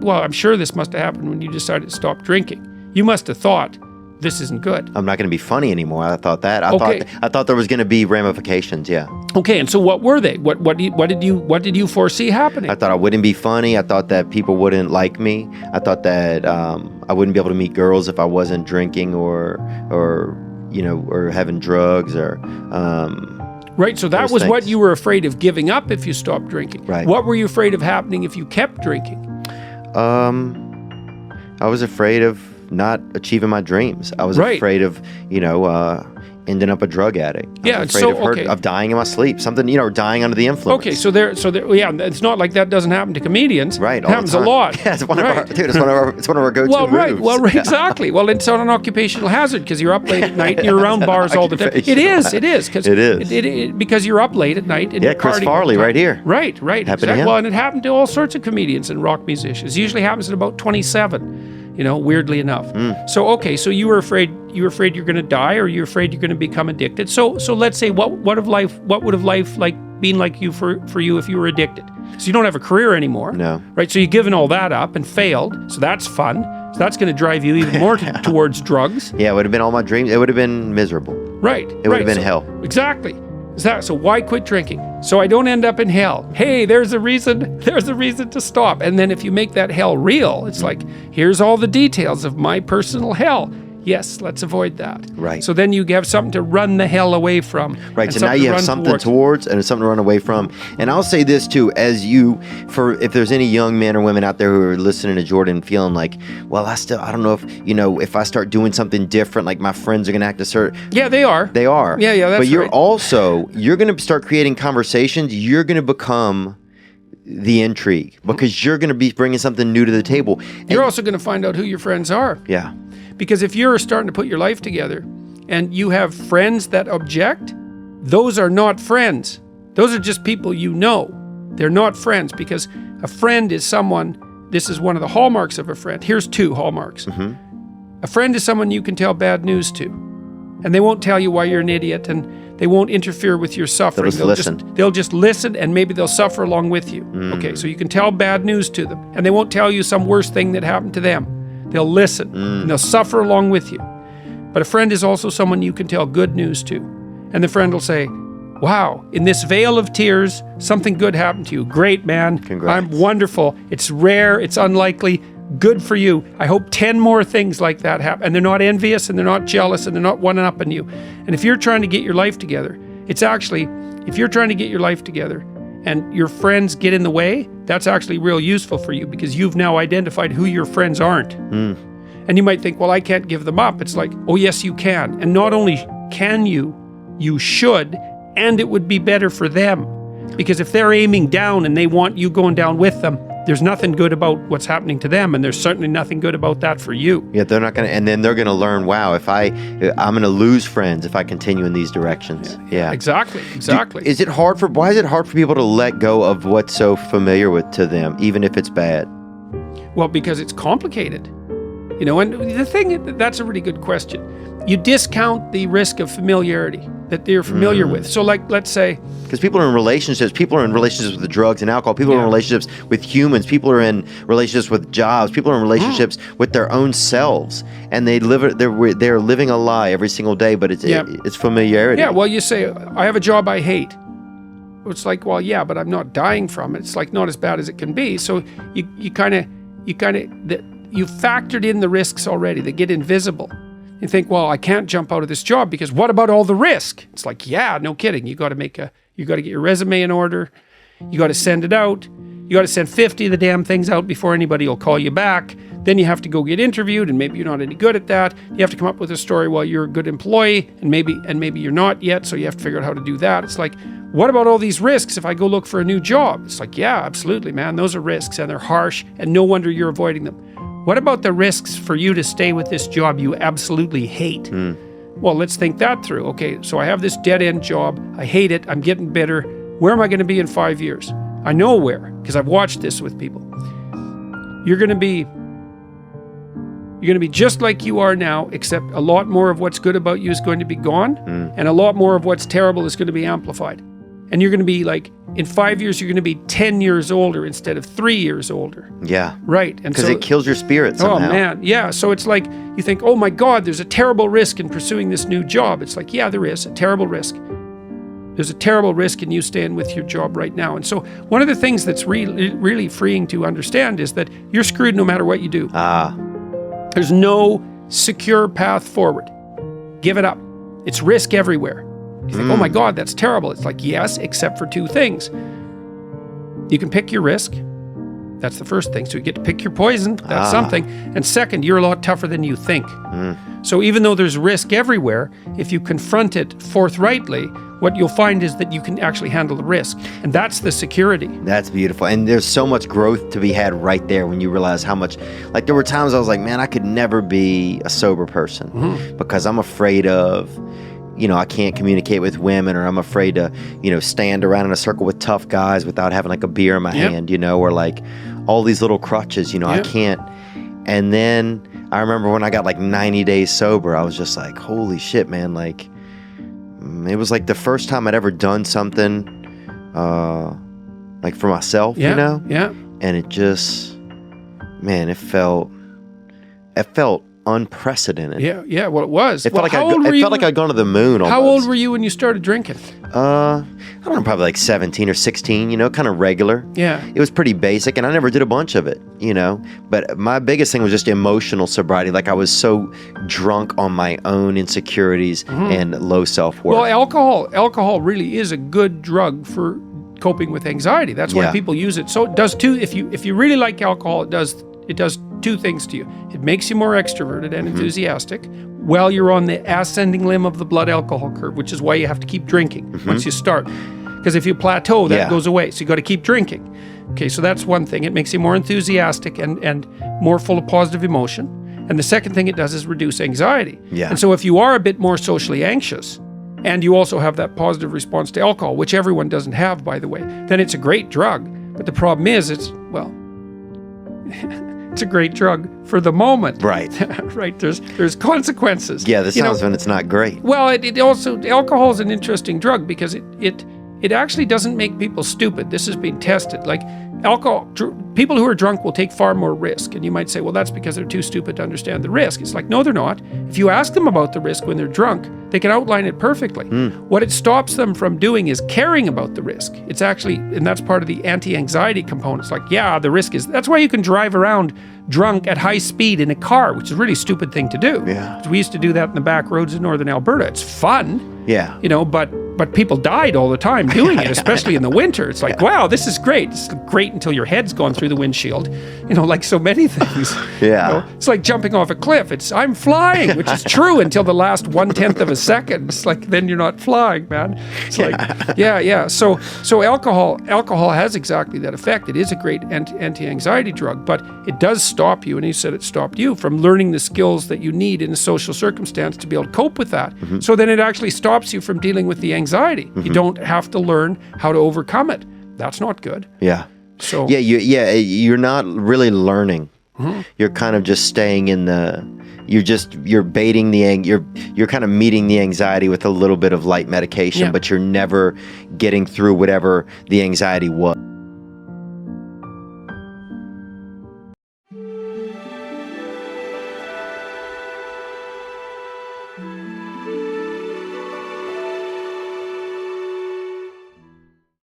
well, I'm sure this must have happened when you decided to stop drinking. You must have thought, this isn't good. I'm not going to be funny anymore. I thought that. Okay. I thought there was going to be ramifications. Yeah. Okay, and so what were they? What did you foresee happening? I thought I wouldn't be funny. I thought that people wouldn't like me. I thought that I wouldn't be able to meet girls if I wasn't drinking or having drugs or. Right, so that was what you were afraid of giving up if you stopped drinking. Right. What were you afraid of happening if you kept drinking? I was afraid of not achieving my dreams. I was afraid of, ending up a drug addict. I was afraid of dying in my sleep. Something, dying under the influence. Okay, so it's not like that doesn't happen to comedians. Right, it happens a lot. Yeah, it's one of our go-to moves. Right. Well, exactly. Well, it's not an occupational hazard because you're up late at night and you're around bars all the time. It is. Because you're up late at night and yeah, Chris Farley right here. Right. Happened to him. Well, and it happened to all sorts of comedians and rock musicians. It usually happens at about 27. Weirdly enough. So you were afraid you're going to die, or you're afraid you're going to become addicted. So let's say what would have life been like you for you if you were addicted? So you don't have a career anymore. No. Right? So you've given all that up and failed. So that's fun. So that's going to drive you even more towards drugs. Yeah, it would have been all my dreams. It would have been miserable. Right. It would have been hell. Exactly. So why quit drinking? So I don't end up in hell. Hey, there's a reason to stop. And then if you make that hell real, it's like, here's all the details of my personal hell. Yes, let's avoid that. Right. So then you have something to run the hell away from. Right. So now you have something towards and something to run away from. And I'll say this too, if there's any young men or women out there who are listening to Jordan feeling like, well, I don't know if I start doing something different, like my friends are going to act a certain. Yeah, they are. They are. Yeah, that's But you're going to start creating conversations. You're going to become the intrigue because you're going to be bringing something new to the table. You're also going to find out who your friends are. Yeah. Because if you're starting to put your life together and you have friends that object, those are not friends. Those are just people you know. They're not friends, because a friend is someone, this is one of the hallmarks of a friend. Here's 2 hallmarks. Mm-hmm. A friend is someone you can tell bad news to. And they won't tell you why you're an idiot, and they won't interfere with your suffering. They'll just listen, and maybe they'll suffer along with you. Okay, so you can tell bad news to them, and they won't tell you some worse thing that happened to them. They'll listen, and they'll suffer along with you. But a friend is also someone you can tell good news to. And the friend will say, wow, in this vale of tears, something good happened to you. Great, man. Congrats. I'm wonderful. It's rare. It's unlikely. Good for you. I hope 10 more things like that happen. And they're not envious, and they're not jealous, and they're not one-upping you. And if you're trying to get your life together, if you're trying to get your life together and your friends get in the way, that's actually real useful for you, because you've now identified who your friends aren't. And you might think, well, I can't give them up. It's like, oh, yes, you can. And not only can you should, and it would be better for them. Because if they're aiming down and they want you going down with them, there's nothing good about what's happening to them, and there's certainly nothing good about that for you. Yeah, they're not going to, and then they're going to learn, wow, I'm going to lose friends if I continue in these directions. Yeah. Exactly. Why is it hard for people to let go of what's so familiar to them, even if it's bad? Well, because it's complicated. And that's a really good question. You discount the risk of familiarity that they're familiar with. So let's say... Because people are in relationships with the drugs and alcohol. People are in relationships with humans. People are in relationships with jobs. People are in relationships with their own selves. And they're living a lie every single day, but it's familiarity. Yeah, well, you say, I have a job I hate. It's like, well, yeah, but I'm not dying from it. It's like not as bad as it can be. So you factored in the risks already. They get invisible. You think, well, I can't jump out of this job because what about all the risk? It's like, yeah, no kidding. You got to get your resume in order. You got to send it out. You got to send 50 of the damn things out before anybody will call you back. Then you have to go get interviewed, and maybe you're not any good at that. You have to come up with a story while you're a good employee, and maybe you're not yet. So you have to figure out how to do that. It's like, what about all these risks if I go look for a new job? It's like, yeah, absolutely, man. Those are risks, and they're harsh, and no wonder you're avoiding them. What about the risks for you to stay with this job you absolutely hate? Well, let's think that through. Okay, so I have this dead-end job. I hate it. I'm getting bitter. Where am I going to be in 5 years? I know where, because I've watched this with people. You're going to be just like you are now, except a lot more of what's good about you is going to be gone, and a lot more of what's terrible is going to be amplified. And you're going to be like, in 5 years, you're going to be 10 years older instead of 3 years older. Yeah. Right. And Because so, it kills your spirit somehow. oh man, yeah. So it's like, you think, oh my God, there's a terrible risk in pursuing this new job. It's like, yeah, there is a terrible risk. There's a terrible risk in you staying with your job right now. And so one of the things that's really, really freeing to understand is that you're screwed no matter what you do. There's no secure path forward. Give it up. It's risk everywhere. You think, oh my God, that's terrible. It's like, yes, except for two things. You can pick your risk. That's the first thing. So you get to pick your poison. That's something. And second, you're a lot tougher than you think. So even though there's risk everywhere, if you confront it forthrightly, what you'll find is that you can actually handle the risk. And that's the security. That's beautiful. And there's so much growth to be had right there when you realize how much, like there were times I was like, man, I could never be a sober person because I'm afraid of, I can't communicate with women, or I'm afraid to, stand around in a circle with tough guys without having like a beer in my hand, or like all these little crutches, I can't. And then I remember when I got like 90 days sober, I was just like, holy shit, man. Like, it was like the first time I'd ever done something, like for myself, Yeah. And it just, man, it felt unprecedented. Yeah. Well, it was. It felt like I'd gone to the moon almost. How old were you when you started drinking? I don't know, probably like 17 or 16, kind of regular. Yeah. It was pretty basic, and I never did a bunch of it, But my biggest thing was just emotional sobriety. Like I was so drunk on my own insecurities and low self-worth. Well, alcohol really is a good drug for coping with anxiety. That's why people use it. So it does too. If you really like alcohol, it does two things to you. It makes you more extroverted and enthusiastic while you're on the ascending limb of the blood alcohol curve, which is why you have to keep drinking once you start. Because if you plateau, that goes away. So you got to keep drinking. Okay, so that's one thing. It makes you more enthusiastic and more full of positive emotion. And the second thing it does is reduce anxiety. Yeah. And so if you are a bit more socially anxious, and you also have that positive response to alcohol, which everyone doesn't have, by the way, then it's a great drug. But the problem is it's a great drug for the moment. Right. Right. There's consequences. Yeah, this sounds when it's not great. Well, it also, alcohol is an interesting drug because it actually doesn't make people stupid. This has been tested. Like people who are drunk will take far more risk. And you might say, well, that's because they're too stupid to understand the risk. It's like, no, they're not. If you ask them about the risk when they're drunk, they can outline it perfectly. What it stops them from doing is caring about the risk. It's actually, and that's part of the anti-anxiety component. It's like, yeah, the risk is, that's why you can drive around drunk at high speed in a car, which is a really stupid thing to do. Yeah. We used to do that in the back roads in northern Alberta. It's fun. Yeah. But people died all the time doing it, especially in the winter. It's like, wow, this is great. It's great until your head's gone through the windshield, like so many things. Yeah. It's like jumping off a cliff. I'm flying, which is true until the last 1/10 of a second. It's like, then you're not flying, man. It's like, yeah. So alcohol has exactly that effect. It is a great anti-anxiety drug, but it does stop you, and you said it stopped you from learning the skills that you need in a social circumstance to be able to cope with that. So then it actually stops you from dealing with the anxiety. You don't have to learn how to overcome it. That's not good. Yeah. So you're not really learning. You're kind of just staying in you're baiting you're kind of meeting the anxiety with a little bit of light medication, but you're never getting through whatever the anxiety was.